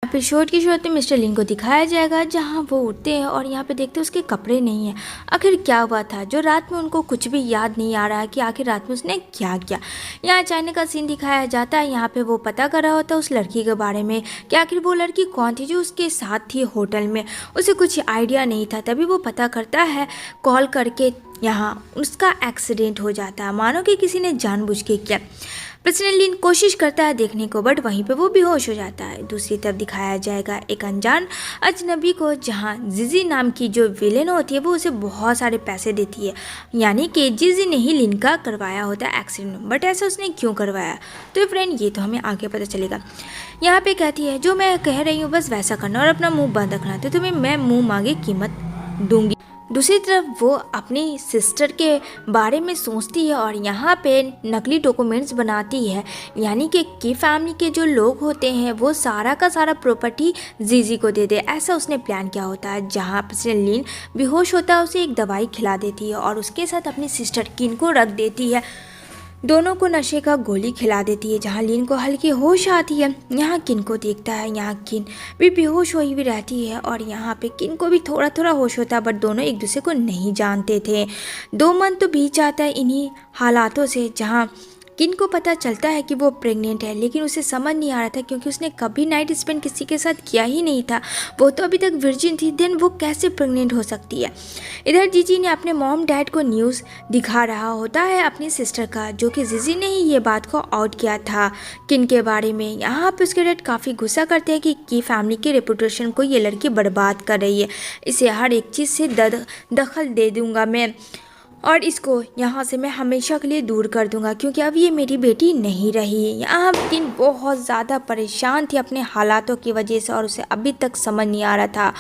Episode की शुरुआत में मिस्टर लिन को दिखाया जाएगा जहां वो उठते हैं और यहाँ पे देखते हैं उसके कपड़े नहीं हैं। आखिर क्या हुआ था जो रात में उनको कुछ भी याद नहीं आ रहा है कि आखिर रात में उसने क्या किया। यहाँ अचानक का सीन दिखाया जाता है। यहाँ पे वो पता कर रहा होता है उस लड़की के बारे में कि आखिर वो लड़की कौन थी जो उसके साथ थी होटल में। उसे कुछ आइडिया नहीं था। तभी वो पता करता है कॉल करके। यहाँ उसका एक्सीडेंट हो जाता है, मानो कि किसी ने जानबूझ के किया। प्रेसिडेंट लिन कोशिश करता है देखने को, बट वहीं पे वो बेहोश हो जाता है। दूसरी तरफ दिखाया जाएगा एक अनजान अजनबी को, जहाँ जिजी नाम की जो विलेन होती है वो उसे बहुत सारे पैसे देती है। यानी कि जिजी ने ही लिन का करवाया होता है एक्सीडेंट, बट ऐसा उसने क्यों करवाया तो फ्रेंड ये तो हमें आगे पता चलेगा। यहाँ पे कहती है जो मैं कह रही हूँ बस वैसा करना और अपना मुँह बंद रखना, तो तुम्हें मैं मुँह मांगे कीमत दूंगी। दूसरी तरफ वो अपनी सिस्टर के बारे में सोचती है और यहाँ पे नकली डॉक्यूमेंट्स बनाती है। यानी कि की फैमिली के जो लोग होते हैं वो सारा का सारा प्रॉपर्टी जीजी को दे दे, ऐसा उसने प्लान किया होता है। जहाँ पे लिन बेहोश होता है उसे एक दवाई खिला देती है और उसके साथ अपनी सिस्टर किन को रख देती है। दोनों को नशे का गोली खिला देती है। जहाँ लिन को हल्की होश आती है, यहाँ किन को देखता है। यहाँ किन भी बेहोश हुई भी रहती है और यहाँ पे किन को भी थोड़ा थोड़ा होश होता है, बट दोनों एक दूसरे को नहीं जानते थे। 2 मंथ तो बीत जाता है इन्हीं हालातों से। जहाँ किन को पता चलता है कि वो प्रेग्नेंट है, लेकिन उसे समझ नहीं आ रहा था क्योंकि उसने कभी नाइट स्पेंड किसी के साथ किया ही नहीं था। वो तो अभी तक वर्जिन थी, देन वो कैसे प्रेग्नेंट हो सकती है। इधर जीजी ने अपने मॉम डैड को न्यूज़ दिखा रहा होता है अपनी सिस्टर का, जो कि जीजी ने ही ये बात को आउट किया था किन के बारे में। यहाँ पे उसके डैड काफ़ी गुस्सा करते हैं कि की फैमिली के रेपुटेशन को ये लड़की बर्बाद कर रही है। इसे हर एक चीज़ से दखल दे दूँगा मैं और इसको यहाँ से मैं हमेशा के लिए दूर कर दूंगा क्योंकि अब ये मेरी बेटी नहीं रही। यहाँ किन बहुत ज़्यादा परेशान थी अपने हालातों की वजह से और उसे अभी तक समझ नहीं आ रहा था।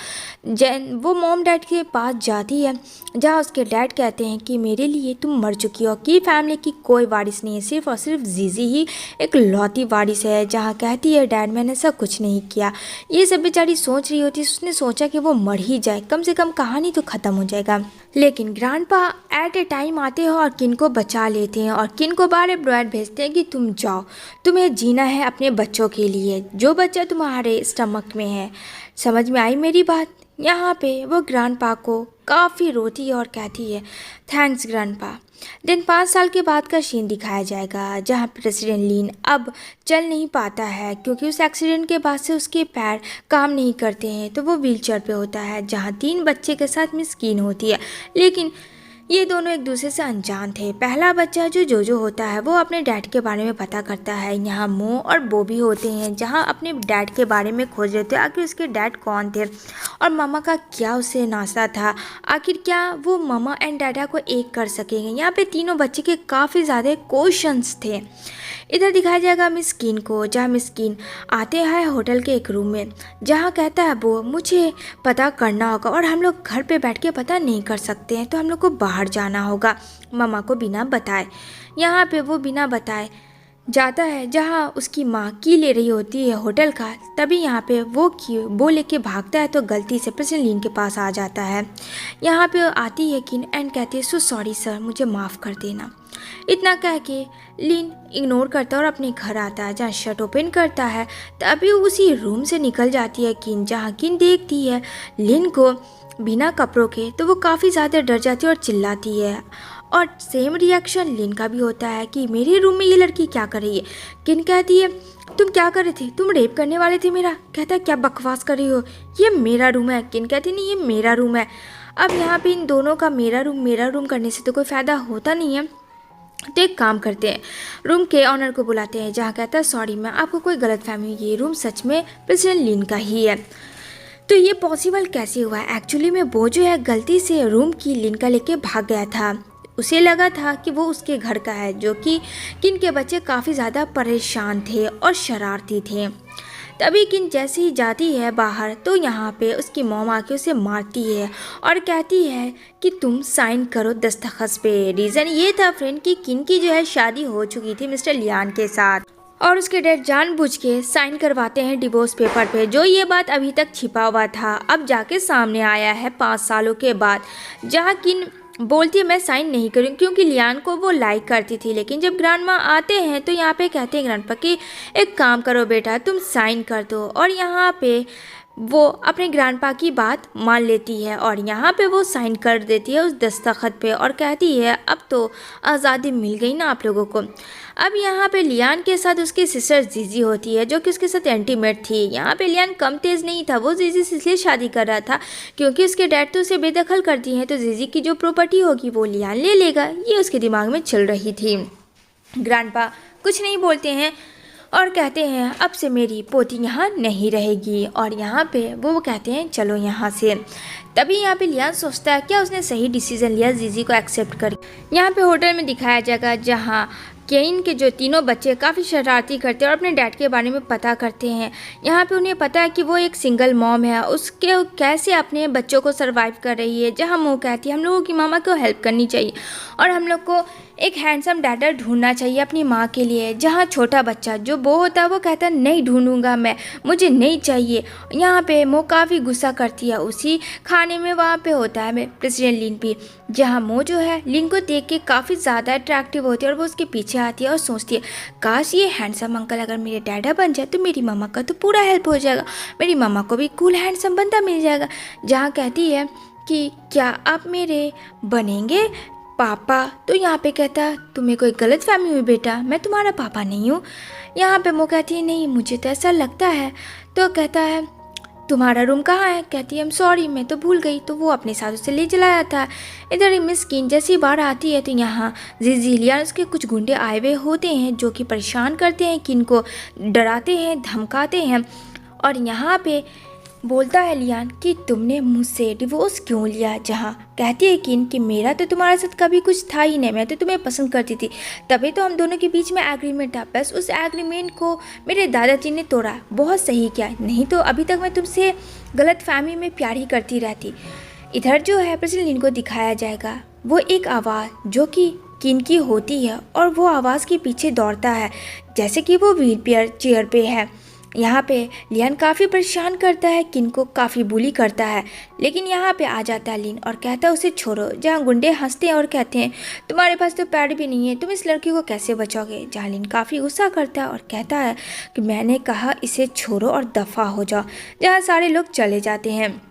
जैन वो मॉम डैड के पास जाती है, जहाँ उसके डैड कहते हैं कि मेरे लिए तुम मर चुकी हो, कि फैमिली की कोई वारिस नहीं है, सिर्फ और सिर्फ जीजी ही एक लौती वारिस है। जहाँ कहती है डैड मैंने ऐसा कुछ नहीं किया। ये सब बेचारी सोच रही होती, उसने सोचा कि वो मर ही जाए, कम से कम कहानी तो ख़त्म हो जाएगा। लेकिन ग्रैंडपा एट ए टाइम आते हैं और किन को बचा लेते हैं और किन को बारे ब्रॉड भेजते हैं कि तुम जाओ, तुम्हें जीना है अपने बच्चों के लिए, जो बच्चा तुम्हारे स्टमक में है। समझ में आई मेरी बात। यहाँ पे वो ग्रैंडपा को काफ़ी रोती है और कहती है थैंक्स ग्रैंडपा। दिन 5 साल के बाद का सीन दिखाया जाएगा, जहाँ प्रेसिडेंट लिन अब चल नहीं पाता है क्योंकि उस एक्सीडेंट के बाद से उसके पैर काम नहीं करते हैं, तो वो व्हीलचेयर पे होता है। जहाँ 3 बच्चे के साथ मिस किन होती है, लेकिन ये दोनों एक दूसरे से अनजान थे। पहला बच्चा जो जोजो होता है वो अपने डैड के बारे में पता करता है। यहाँ मो और बॉबी होते हैं, जहाँ अपने डैड के बारे में खोज रहे थे आखिर उसके डैड कौन थे और मामा का क्या उसे नासा था, आखिर क्या वो मामा एंड डैडा को एक कर सकेंगे। यहाँ पे तीनों बच्चे के काफ़ी ज़्यादा क्वेश्चंस थे। इधर दिखाया जाएगा मिस किन को, जहाँ मिस किन आते हैं होटल के एक रूम में, जहाँ कहता है वो मुझे पता करना होगा और हम लोग घर पे बैठ के पता नहीं कर सकते हैं, तो हम लोग को बाहर जाना होगा मामा को बिना बताए। यहाँ पे वो बिना बताए जाता है, जहाँ उसकी माँ की ले रही होती है होटल का। तभी यहाँ पे वो लेके भागता है तो गलती से प्रेसिडेंट लिन के पास आ जाता है। यहाँ पे आती है किन एंड कहती है सो सॉरी सर, मुझे माफ़ कर देना। इतना कह के लिन इग्नोर करता है और अपने घर आता है, जहाँ शर्ट ओपन करता है। तभी उसी रूम से निकल जाती है किन, जहाँ किन देखती है लिन को बिना कपड़ों के, तो वो काफ़ी ज़्यादा डर जाती है और चिल्लाती है। और सेम रिएक्शन लिन का भी होता है कि मेरे रूम में ये लड़की क्या कर रही है। किन कहती है तुम क्या कर रहे थे, तुम रेप करने वाले थे मेरा। कहता है क्या बकवास कर रही हो, ये मेरा रूम है। किन कहती नहीं ये मेरा रूम है। अब यहाँ पे इन दोनों का मेरा रूम करने से तो कोई फ़ायदा होता नहीं है, तो एक काम करते हैं रूम के ऑनर को बुलाते हैं, जहाँ कहता है सॉरी मैं आपको कोई गलतफहमी हुई, ये रूम सच में प्रेसिडेंट लिन का ही है। तो ये पॉसिबल कैसे हुआ है, एक्चुअली में वो जो है गलती से रूम की लिन का लेके भाग गया था। उसे लगा था कि वो उसके घर का है, जो कि किन के बच्चे काफ़ी ज़्यादा परेशान थे और शरारती थे। तभी किन जैसे ही जाती है बाहर, तो यहाँ पे उसकी मॉम आके उसे मारती है और कहती है कि तुम साइन करो दस्तखत पे। रीज़न ये था फ्रेंड कि किन की जो है शादी हो चुकी थी मिस्टर लियान के साथ और उसके डैड जानबूझ के साइन करवाते हैं डिवोर्स पेपर पे। जो ये बात अभी तक छिपा हुआ था अब जाके सामने आया है 5 सालों के बाद, जहाँ किन बोलती है मैं साइन नहीं करूँ, क्योंकि लियान को वो लाइक करती थी। लेकिन जब ग्रैंडमा आते हैं तो यहाँ पे कहते हैं ग्रैंडपा कि एक काम करो बेटा, तुम साइन कर दो। और यहाँ पे वो अपने ग्रैंडपा की बात मान लेती है और यहाँ पे वो साइन कर देती है उस दस्तखत पे और कहती है अब तो आज़ादी मिल गई ना आप लोगों को। अब यहाँ पे लियान के साथ उसकी सिस्टर जीजी होती है जो कि उसके साथ एंटीमेट थी। यहाँ पे लियान कम तेज़ नहीं था, वो जीजी से इसलिए शादी कर रहा था क्योंकि उसके डैड तो उसे बेदखल करती हैं, तो जीजी की जो प्रॉपर्टी होगी वो लियान ले लेगा, ये उसके दिमाग में चल रही थी। ग्रैंडपा कुछ नहीं बोलते हैं और कहते हैं अब से मेरी पोती यहाँ नहीं रहेगी। और यहाँ पे वो कहते हैं चलो यहाँ से। तभी यहाँ पे लियान सोचता है क्या उसने सही डिसीजन लिया जीजी को एक्सेप्ट कर। यहाँ पे होटल में दिखाया जाएगा जहाँ केन के जो तीनों बच्चे काफ़ी शरारती करते हैं और अपने डैड के बारे में पता करते हैं। यहाँ पे उन्हें पता है कि वो एक सिंगल मॉम है, उसके कैसे अपने बच्चों को सरवाइव कर रही है। जहाँ वो कहती है हम लोगों की मामा को हेल्प करनी चाहिए और हम लोग को एक हैंडसम डैडर ढूंढना चाहिए अपनी माँ के लिए। जहाँ छोटा बच्चा जो वो होता है वो कहता है नहीं ढूंढूंगा मैं, मुझे नहीं चाहिए। यहाँ पे मो काफ़ी गुस्सा करती है। उसी खाने में वहाँ पे होता है प्रेसिडेंट लिन भी, जहाँ मो जो है लिन को देख के काफ़ी ज़्यादा अट्रैक्टिव होती है और वो उसके पीछे आती है और सोचती है काश ये हैंडसम अंकल अगर मेरे डैडा बन जाए तो मेरी मामा का तो पूरा हेल्प हो जाएगा, मेरी मामा को भी कूल हैंडसम बंदा मिल जाएगा। जहाँ कहती है कि क्या आप मेरे बनेंगे पापा, तो यहाँ पे कहता तुम्हें कोई गलत फहमी हुई बेटा, मैं तुम्हारा पापा नहीं हूँ। यहाँ पे वो कहती है नहीं मुझे तो ऐसा लगता है। तो कहता है तुम्हारा रूम कहाँ है। कहती है सॉरी मैं तो भूल गई। तो वो अपने साथ उसे ले चलाया था। इधर मिस किन जैसी बाहर आती है तो यहाँ जिलियन उसके कुछ गुंडे आए हुए होते हैं जो कि परेशान करते हैं, किन को डराते हैं धमकाते हैं। और यहाँ पे बोलता है लियान कि तुमने मुझसे डिवोर्स क्यों लिया। जहाँ कहती है किन कि मेरा तो तुम्हारे साथ कभी कुछ था ही नहीं, मैं तो तुम्हें पसंद करती थी, तभी तो हम दोनों के बीच में एग्रीमेंट था, बस उस एग्रीमेंट को मेरे दादाजी ने तोड़ा। बहुत सही किया, नहीं तो अभी तक मैं तुमसे गलत फहमी में प्यार ही करती रहती। इधर जो है प्रेसिडेंट लिन को दिखाया जाएगा वो एक आवाज़ जो कि किन की होती है और वो आवाज़ के पीछे दौड़ता है जैसे कि वो व्हील चेयर पे है। यहाँ पे लियान काफ़ी परेशान करता है, किन को काफ़ी बुली करता है। लेकिन यहाँ पे आ जाता है लिन और कहता है उसे छोड़ो। जहाँ गुंडे हंसते हैं और कहते हैं तुम्हारे पास तो पैड भी नहीं है, तुम इस लड़की को कैसे बचाओगे। जहाँ लिन काफ़ी गुस्सा करता है और कहता है कि मैंने कहा इसे छोड़ो और दफ़ा हो जाओ। जहाँ सारे लोग चले जाते हैं।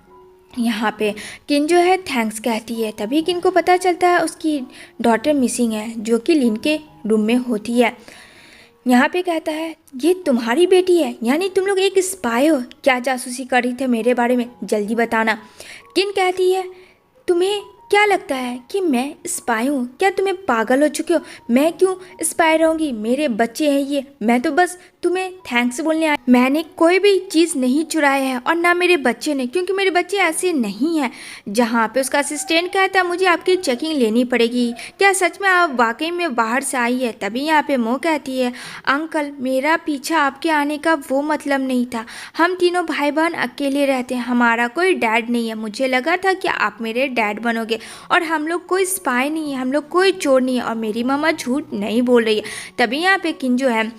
यहाँ पे किन जो है थैंक्स कहती है। तभी किन को पता चलता है उसकी डॉटर मिसिंग है जो कि लिन के रूम में होती है। यहाँ पे कहता है ये तुम्हारी बेटी है, यानी तुम लोग एक स्पाई हो, क्या जासूसी कर रही थे मेरे बारे में, जल्दी बताना। किन कहती है तुम्हें क्या लगता है कि मैं स्पाई हूँ, क्या तुम्हें पागल हो चुके हो, मैं क्यों स्पाई रहूँगी, मेरे बच्चे हैं ये, मैं तो बस तुम्हें थैंक्स बोलने आई, मैंने कोई भी चीज़ नहीं चुराया है और ना मेरे बच्चे ने, क्योंकि मेरे बच्चे ऐसे नहीं हैं। जहाँ पे उसका असिस्टेंट कहता है मुझे आपकी चेकिंग लेनी पड़ेगी, क्या सच में आप वाकई में बाहर से आई है। तभी यहाँ पे मो कहती है अंकल मेरा पीछा आपके आने का वो मतलब नहीं था, हम तीनों भाई बहन अकेले रहते हैं, हमारा कोई डैड नहीं है, मुझे लगा था कि आप मेरे डैड बनोगे और हम लोग कोई स्पाई नहीं है, हम लोग कोई चोर नहीं है और मेरी मामा झूठ नहीं बोल रही है। तभी यहाँ पे किन जो है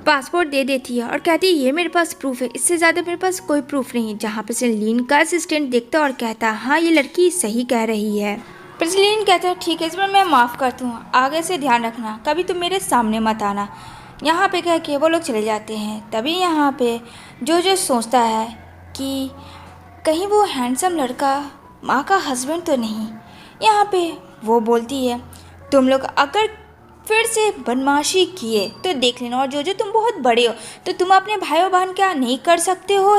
पासपोर्ट दे देती है और कहती है ये मेरे पास प्रूफ है, इससे ज़्यादा मेरे पास कोई प्रूफ नहीं है। जहाँ पे लिन का असिस्टेंट देखता और कहता है हाँ ये लड़की सही कह रही है। लिन कहता है ठीक है इस बार मैं माफ़ करता हूँ, आगे से ध्यान रखना, कभी तुम मेरे सामने मत आना। यहाँ पे कह के वो लोग चले जाते हैं। तभी यहाँ पे जो सोचता है कि कहीं वो हैंडसम लड़का माँ का हस्बैंड तो नहीं। यहाँ पे वो बोलती है तुम लोग अगर फिर से बदमाशी किए तो देख लेना, और जो तुम बहुत बड़े हो तो तुम अपने भाई और बहन क्या नहीं कर सकते हो,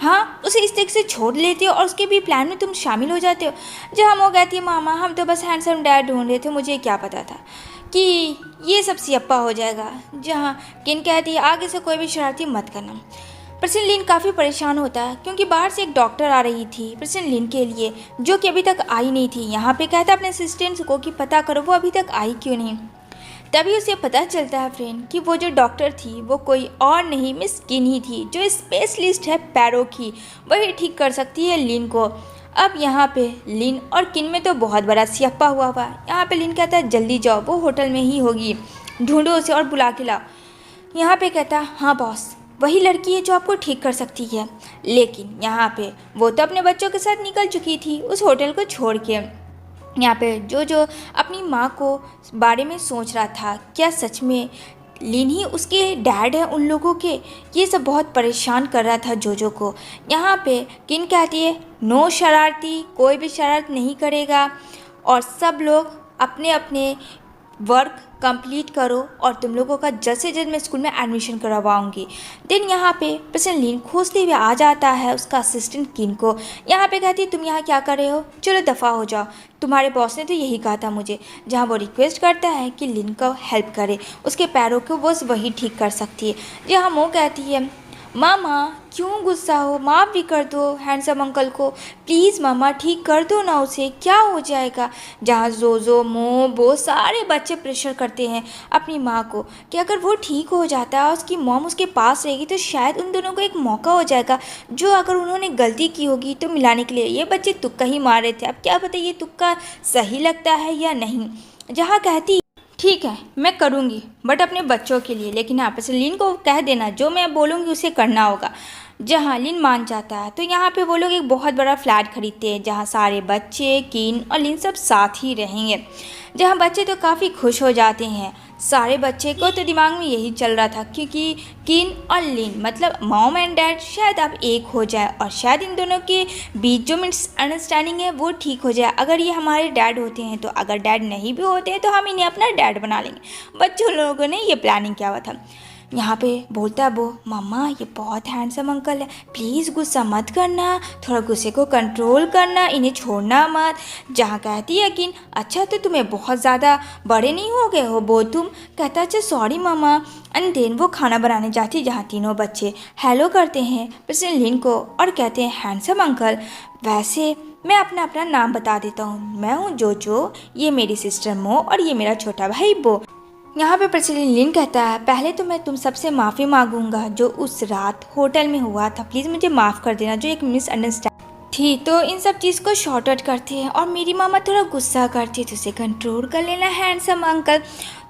हाँ उसे इस तरीके से छोड़ लेते हो और उसके भी प्लान में तुम शामिल हो जाते हो। जहाँ वो कहती है मामा हम तो बस हैंडसम डैड ढूंढ रहे थे, मुझे क्या पता था कि ये सब सियप्पा हो जाएगा। जहाँ किन कहती है आगे से कोई भी शरारती मत करना। प्रेसिडेंट लिन काफ़ी परेशान होता है क्योंकि बाहर से एक डॉक्टर आ रही थी प्रेसिडेंट लिन के लिए जो कि अभी तक आई नहीं थी। यहाँ पे कहता अपने असिस्टेंट को कि पता करो वो अभी तक आई क्यों नहीं। तभी उसे पता चलता है फ्रेंड कि वो जो डॉक्टर थी वो कोई और नहीं मिस किन ही थी जो स्पेशलिस्ट है पैरों की, वही ठीक कर सकती है लिन को। अब यहाँ पे लिन और किन में तो बहुत बड़ा सियप्पा हुआ हुआ। यहाँ पे लिन कहता है जल्दी जाओ वो होटल में ही होगी, ढूंढो उसे और बुला के लाओ। यहाँ पे कहता हाँ बॉस वही लड़की है जो आपको ठीक कर सकती है। लेकिन यहाँ पे वो तो अपने बच्चों के साथ निकल चुकी थी उस होटल को छोड़ के। यहाँ पे जो जो अपनी माँ को बारे में सोच रहा था, क्या सच में लिन ही उसके डैड हैं उन लोगों के, ये सब बहुत परेशान कर रहा था जोजो को। यहाँ पे किन कहती है नो शरारती, कोई भी शरारत नहीं करेगा और सब लोग अपने अपने वर्क कंप्लीट करो और तुम लोगों का जल्द से जल्द मैं स्कूल में एडमिशन करवाऊंगी। देन यहाँ पे प्रेसिडेंट लिन खोजते हुए आ जाता है उसका असिस्टेंट किन को। यहाँ पे कहती है तुम यहाँ क्या कर रहे हो, चलो दफ़ा हो जाओ, तुम्हारे बॉस ने तो यही कहा था मुझे। जहाँ वो रिक्वेस्ट करता है कि लिन को हेल्प करे, उसके पैरों को वो वही ठीक कर सकती है। जहाँ मो कहती है मामा क्यों गुस्सा हो, माफ़ भी कर दो हैंडसम अंकल को, प्लीज़ मामा ठीक कर दो ना उसे, क्या हो जाएगा। जहाँ जोजो मो वो सारे बच्चे प्रेशर करते हैं अपनी माँ को कि अगर वो ठीक हो जाता है और उसकी मॉम उसके पास रहेगी तो शायद उन दोनों को एक मौका हो जाएगा जो अगर उन्होंने गलती की होगी तो मिलाने के लिए। ये बच्चे तुक्का ही मार रहे थे, अब क्या पता ये तुक्का सही लगता है या नहीं। जहाँ कहती ठीक है मैं करूँगी बट अपने बच्चों के लिए, लेकिन यहाँ पे से लिन को कह देना जो मैं बोलूँगी उसे करना होगा। जहाँ लिन मान जाता है तो यहाँ पे वो लोग एक बहुत बड़ा फ्लैट खरीदते हैं जहाँ सारे बच्चे किन और लिन सब साथ ही रहेंगे। जहाँ बच्चे तो काफ़ी खुश हो जाते हैं, सारे बच्चे को तो दिमाग में यही चल रहा था क्योंकि किन और लिन मतलब मॉम एंड डैड शायद अब एक हो जाए और शायद इन दोनों के बीच जो मिसअंडरस्टैंडिंग है वो ठीक हो जाए। अगर ये हमारे डैड होते हैं तो, अगर डैड नहीं भी होते हैं तो हम इन्हें अपना डैड बना लेंगे। बच्चों लोगों ने ये प्लानिंग किया हुआ था। यहाँ पे बोलता है वो मम्मा ये बहुत हैंडसम अंकल है, प्लीज़ गुस्सा मत करना, थोड़ा गुस्से को कंट्रोल करना, इन्हें छोड़ना मत। जहाँ कहती है कि अच्छा तो तुम्हें बहुत ज़्यादा बड़े नहीं हो गए हो वो तुम, कहता अच्छा सॉरी मामा। एंड देन वो खाना बनाने जाती जहाँ तीनों बच्चे हेलो करते हैं प्रेसिडेंट लिन को और कहते हैं हैंडसम अंकल वैसे मैं अपना अपना नाम बता देता हूँ, मैं हूँ जोजो, ये मेरी सिस्टर मो और ये मेरा छोटा भाई बो। यहाँ पे प्रेसिडेंट लिन कहता है पहले तो मैं तुम सबसे माफ़ी मांगूंगा जो उस रात होटल में हुआ था, प्लीज़ मुझे माफ़ कर देना, जो एक मिसअंडरस्टैंडिंग थी तो इन सब चीज़ को शॉर्ट आउट करते हैं और मेरी मामा थोड़ा गुस्सा करती है तो उसे कंट्रोल कर लेना हैंडसम अंकल।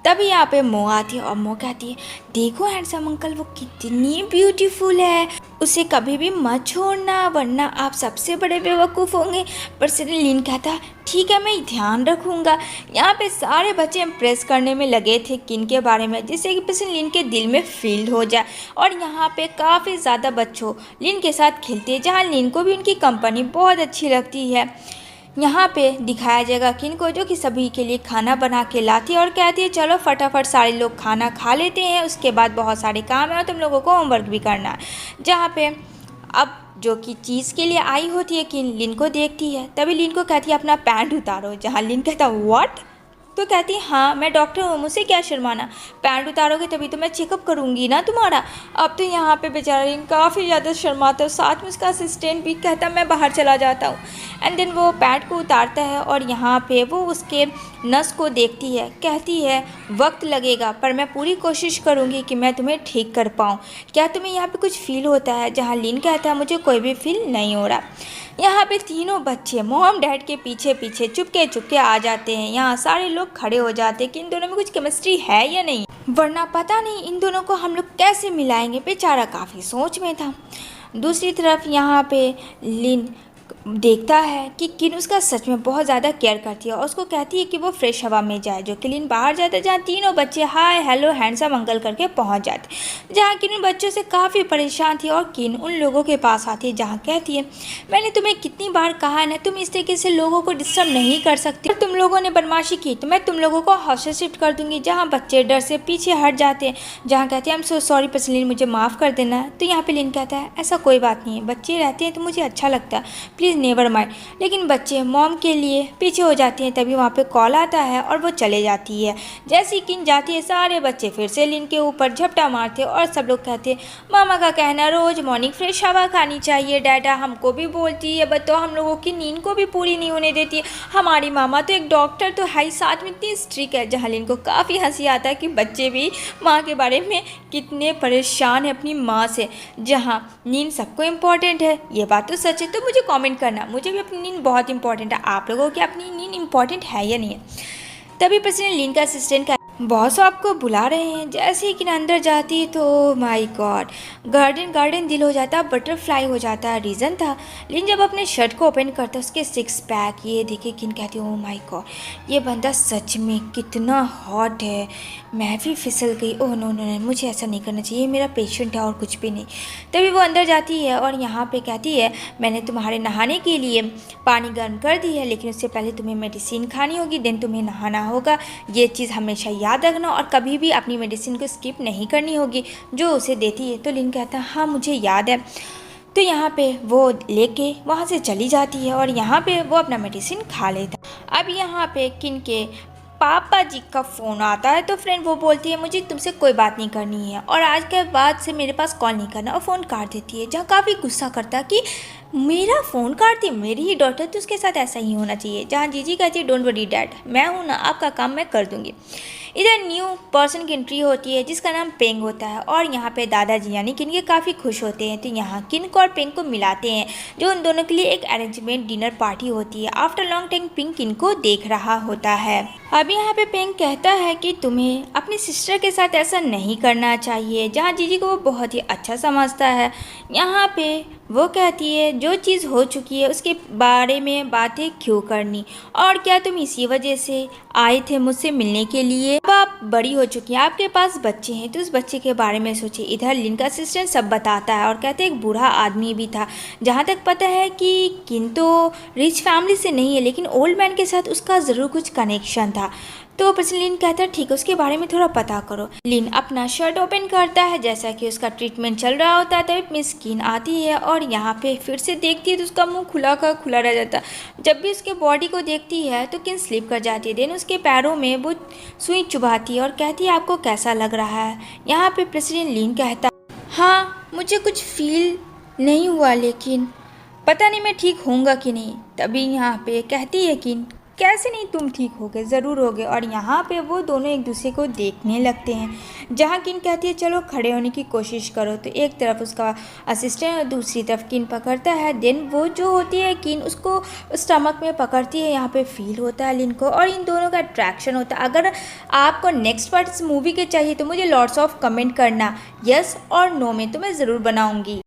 तभी यहाँ पे मो आती है और मो कहती है देखो हैंडसम अंकल वो कितनी ब्यूटीफुल है, उसे कभी भी मत छोड़ना वरना आप सबसे बड़े बेवकूफ़ होंगे। प्रेसिडेंट लिन कहता ठीक है मैं ध्यान रखूँगा। यहाँ पे सारे बच्चे इम्प्रेस करने में लगे थे किन के बारे में जिससे कि प्रेसिडेंट लिन के दिल में फील हो जाए और यहाँ पे काफ़ी ज़्यादा बच्चों लिन के साथ खेलते हैं जहाँ लिन को भी उनकी कंपनी बहुत अच्छी लगती है। यहाँ पे दिखाया जाएगा किन को जो कि सभी के लिए खाना बना के लाती है और कहती है चलो फटाफट सारे लोग खाना खा लेते हैं, उसके बाद बहुत सारे काम है और तुम लोगों को होमवर्क भी करना है। जहाँ पे अब जो कि चीज़ के लिए आई होती है कि लिन को देखती है तभी लिन को कहती है अपना पैंट उतारो। जहाँ लिन कहता व्हाट, तो कहती है हाँ मैं डॉक्टर हूँ मुझसे क्या शर्माना, पैंट उतारोगे तभी तो मैं चेकअप करूँगी ना तुम्हारा। अब तो यहाँ पे बेचारा लिन काफ़ी ज़्यादा शर्माता है, साथ में उसका असिस्टेंट भी कहता मैं बाहर चला जाता हूँ। एंड देन वो पैंट को उतारता है और यहाँ पे वो उसके नस को देखती है, कहती है वक्त लगेगा पर मैं पूरी कोशिश करूँगी कि मैं तुम्हें ठीक कर पाऊँ, क्या तुम्हें यहाँ पे कुछ फील होता है। जहाँ लिन कहता है मुझे कोई भी फील नहीं हो रहा। यहाँ पे तीनों बच्चे मॉम डैड के पीछे पीछे चुपके चुपके आ जाते हैं। यहाँ सारे लोग खड़े हो जाते हैं कि इन दोनों में कुछ केमिस्ट्री है या नहीं, वरना पता नहीं इन दोनों को हम लोग कैसे मिलाएंगे। बेचारा काफ़ी सोच में था। दूसरी तरफ यहाँ पे लिन देखता है कि किन उसका सच में बहुत ज़्यादा केयर करती है और उसको कहती है कि वो फ्रेश हवा में जाए। जो कि लिन बाहर जाता है जहाँ तीनों बच्चे हाय हेलो हैंडसम अंकल करके पहुँच जाते। जहाँ किन उन बच्चों से काफ़ी परेशान थी और किन उन लोगों के पास आती है जहाँ कहती है मैंने तुम्हें कितनी बार कहा है ना तुम इस तरीके से लोगों को डिस्टर्ब नहीं कर सकती, तुम लोगों ने बदमाशी की तो मैं तुम लोगों को हॉस्टल शिफ्ट कर दूँगी। जहाँ बच्चे डर से पीछे हट जाते हैं। जहाँ कहते हैं I am so sorry president मुझे माफ़ कर देना। तो यहाँ पे लिन कहता है ऐसा कोई बात नहीं है, बच्चे रहते हैं तो मुझे अच्छा लगता है, प्लीज़ नेवर माइंड। लेकिन बच्चे मॉम के लिए पीछे हो जाते हैं। तभी वहाँ पे कॉल आता है और वो चले जाती है। जैसे ही किन जाती है सारे बच्चे फिर से लिन के ऊपर झपटा मारते हैं और सब लोग कहते हैं मामा का कहना रोज़ मॉर्निंग फ्रेश हवा खानी चाहिए, डैडा हमको भी बोलती है बट तो हम लोगों की नींद को भी पूरी नहीं होने देती है। हमारी मामा तो एक डॉक्टर तो है ही, साथ में इतनी स्ट्रिक्ट है। जहाँ लिन को काफ़ी हंसी आता है कि बच्चे भी माँ के बारे में कितने परेशान है अपनी माँ से। जहाँ नींद सबको इम्पॉर्टेंट है, ये बात तो सच है। तो मुझे कमेंट करना, मुझे भी अपनी नींद बहुत इंपॉर्टेंट है, आप लोगों की अपनी नींद इंपॉर्टेंट है या नहीं है। तभी प्रेसिडेंट लिन का असिस्टेंट बॉस आपको बुला रहे हैं। जैसे ही किन अंदर जाती है तो माय गॉड, गार्डन गार्डन दिल हो जाता, बटरफ्लाई हो जाता। रीज़न था, लेकिन जब अपने शर्ट को ओपन करता उसके सिक्स पैक ये देखे किन कहती ओ माय गॉड, ये बंदा सच में कितना हॉट है। मैं भी फिसल गई। ओह नो नो नो, मुझे ऐसा नहीं करना चाहिए, मेरा पेशेंट है और कुछ भी नहीं। तभी वो अंदर जाती है और यहाँ पे कहती है मैंने तुम्हारे नहाने के लिए पानी गर्म कर दी है, लेकिन उससे पहले तुम्हें मेडिसिन खानी होगी, देन तुम्हें नहाना होगा। ये चीज़ हमेशा याद रखना और कभी भी अपनी मेडिसिन को स्किप नहीं करनी होगी, जो उसे देती है। तो लिन कहता है हाँ मुझे याद है। तो यहाँ पे वो लेके वहाँ से चली जाती है और यहाँ पे वो अपना मेडिसिन खा लेता है। अब यहाँ पे किन के पापा जी का फ़ोन आता है तो फ्रेंड वो बोलती है मुझे तुमसे कोई बात नहीं करनी है और आज के बाद से मेरे पास कॉल नहीं करना, और फ़ोन काट देती है। जहाँ काफ़ी गुस्सा करता कि मेरा फ़ोन काटती, मेरी ही डॉटर, तो उसके साथ ऐसा ही होना चाहिए। जहाँ जीजी कहती है डोंट वरी डैड, मैं हूँ ना, आपका काम मैं कर दूँगी। इधर न्यू पर्सन की एंट्री होती है जिसका नाम पेंग होता है और यहाँ पे दादाजी यानी किन के काफ़ी खुश होते हैं। तो यहाँ किन को और पेंग को मिलाते हैं, जो उन दोनों के लिए एक अरेंजमेंट डिनर पार्टी होती है। आफ्टर लॉन्ग टाइम पिंक किन को देख रहा होता है। अब यहाँ पे पेंग कहता है कि तुम्हें अपनी सिस्टर के साथ ऐसा नहीं करना चाहिए, जहाँ जीजी को वो बहुत ही अच्छा समझता है। यहाँ पे वो कहती है जो चीज़ हो चुकी है उसके बारे में बातें क्यों करनी, और क्या तुम इसी वजह से आए थे मुझसे मिलने के लिए। अब आप बड़ी हो चुकी हैं, आपके पास बच्चे हैं, तो उस बच्चे के बारे में सोचिए। इधर लिन का असिस्टेंट सब बताता है और कहते हैं एक बूढ़ा आदमी भी था। जहाँ तक पता है कि किन तो रिच फैमिली से नहीं है, लेकिन ओल्ड मैन के साथ उसका ज़रूर कुछ कनेक्शन था। तो पर्सन लिन कहता है ठीक है, उसके बारे में थोड़ा पता करो। लिन अपना शर्ट ओपन करता है, जैसा कि उसका ट्रीटमेंट चल रहा होता है। तभी मिस किन आती है और यहाँ पे फिर से देखती है तो उसका मुंह खुला का खुला रह जाता है। जब भी उसके बॉडी को देखती है तो किन स्लिप कर जाती है। देन उसके पैरों में वो सुई चुभाती है और कहती है आपको कैसा लग रहा है। यहाँ पे प्रेसिडेंट लिन कहता हाँ मुझे कुछ फील नहीं हुआ, लेकिन पता नहीं मैं ठीक होऊंगा कि नहीं। तभी यहाँ पे कहती है कि कैसे नहीं, तुम ठीक होगे, ज़रूर होगे। और यहाँ पे वो दोनों एक दूसरे को देखने लगते हैं। जहाँ किन कहती है चलो खड़े होने की कोशिश करो, तो एक तरफ उसका असिस्टेंट और दूसरी तरफ किन पकड़ता है। देन वो जो होती है किन उसको स्टमक में पकड़ती है। यहाँ पे फील होता है लिन को और इन दोनों का अट्रैक्शन होता है। अगर आपको नेक्स्ट पार्ट इस मूवी के चाहिए तो मुझे लॉट्स ऑफ कमेंट करना, यस और नो में, तो मैं ज़रूर बनाऊँगी।